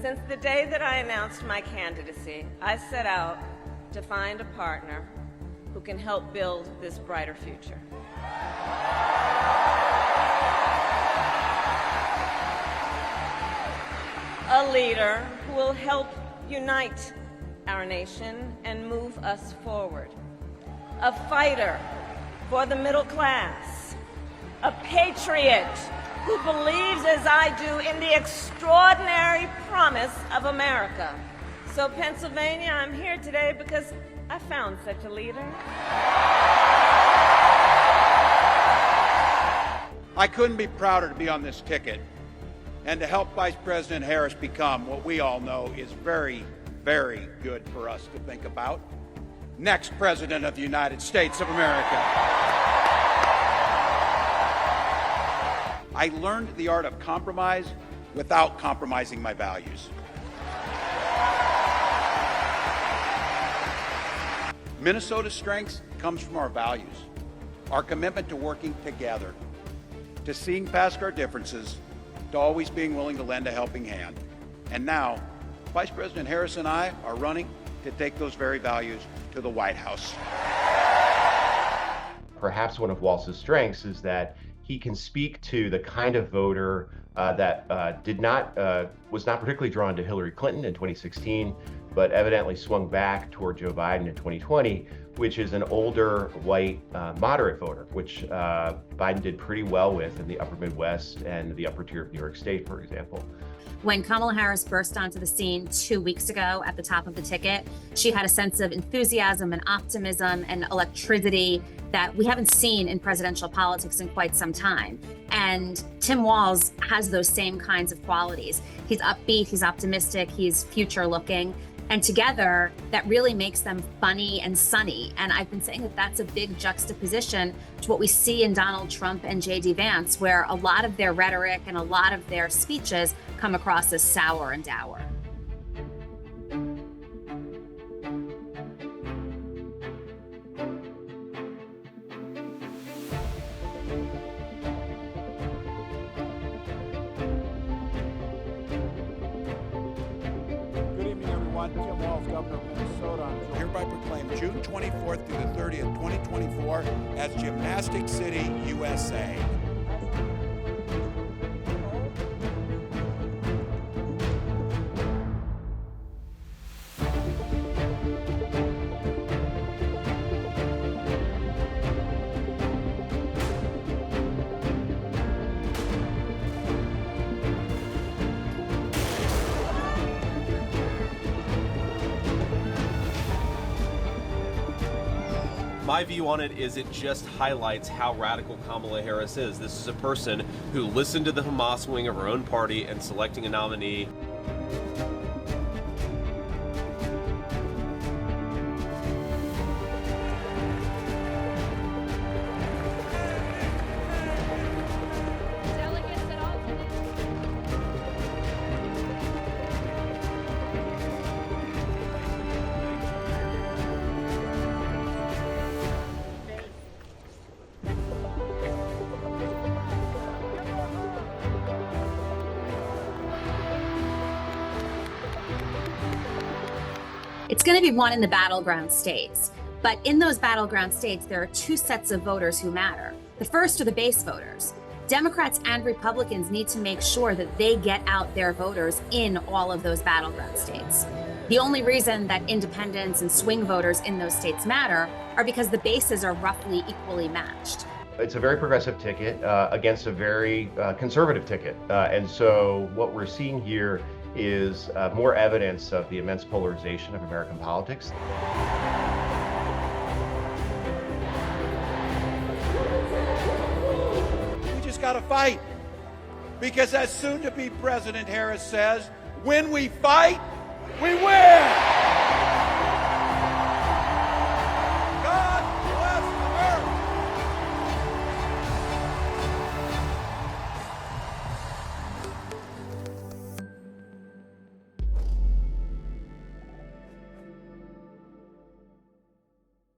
Since the day that I announced my candidacy, I set out to find a partner who can help build this brighter future. A leader who will help unite our nation and move us forward. A fighter for the middle class. A patriot who believes, as I do, in the extraordinary promise of America. So, Pennsylvania, I'm here today because I found such a leader. I couldn't be prouder to be on this ticket and to help Vice President Harris become what we all know is very, very good for us to think about. Next President of the United States of America. I learned the art of compromise without compromising my values. Minnesota's strength comes from our values, our commitment to working together, to seeing past our differences, to always being willing to lend a helping hand. And now, Vice President Harris and I are running to take those very values to the White House. Perhaps one of Walz's strengths is that he can speak to the kind of voter that was not particularly drawn to Hillary Clinton in 2016, but evidently swung back toward Joe Biden in 2020, which is an older, white, moderate voter, which Biden did pretty well with in the upper Midwest and the upper tier of New York State, for example. When Kamala Harris burst onto the scene 2 weeks ago at the top of the ticket, she had a sense of enthusiasm and optimism and electricity that we haven't seen in presidential politics in quite some time. And Tim Walz has those same kinds of qualities. He's upbeat, he's optimistic, he's future looking. And together, that really makes them funny and sunny. And I've been saying that that's a big juxtaposition to what we see in Donald Trump and J.D. Vance, where a lot of their rhetoric and a lot of their speeches come across as sour and dour. Tim Walz, Governor of Minnesota, hereby proclaim June 24th through the 30th, 2024 as Gymnastic City, USA. My view on it is it just highlights how radical Kamala Harris is. This is a person who listened to the Hamas wing of her own party and selecting a nominee. It's going to be won in the battleground states. But in those battleground states, there are two sets of voters who matter. The first are the base voters. Democrats and Republicans need to make sure that they get out their voters in all of those battleground states. The only reason that independents and swing voters in those states matter are because the bases are roughly equally matched. It's a very progressive ticket against a very conservative ticket. And so what we're seeing here is more evidence of the immense polarization of American politics. We just got to fight. Because as soon-to-be President Harris says, when we fight, we win!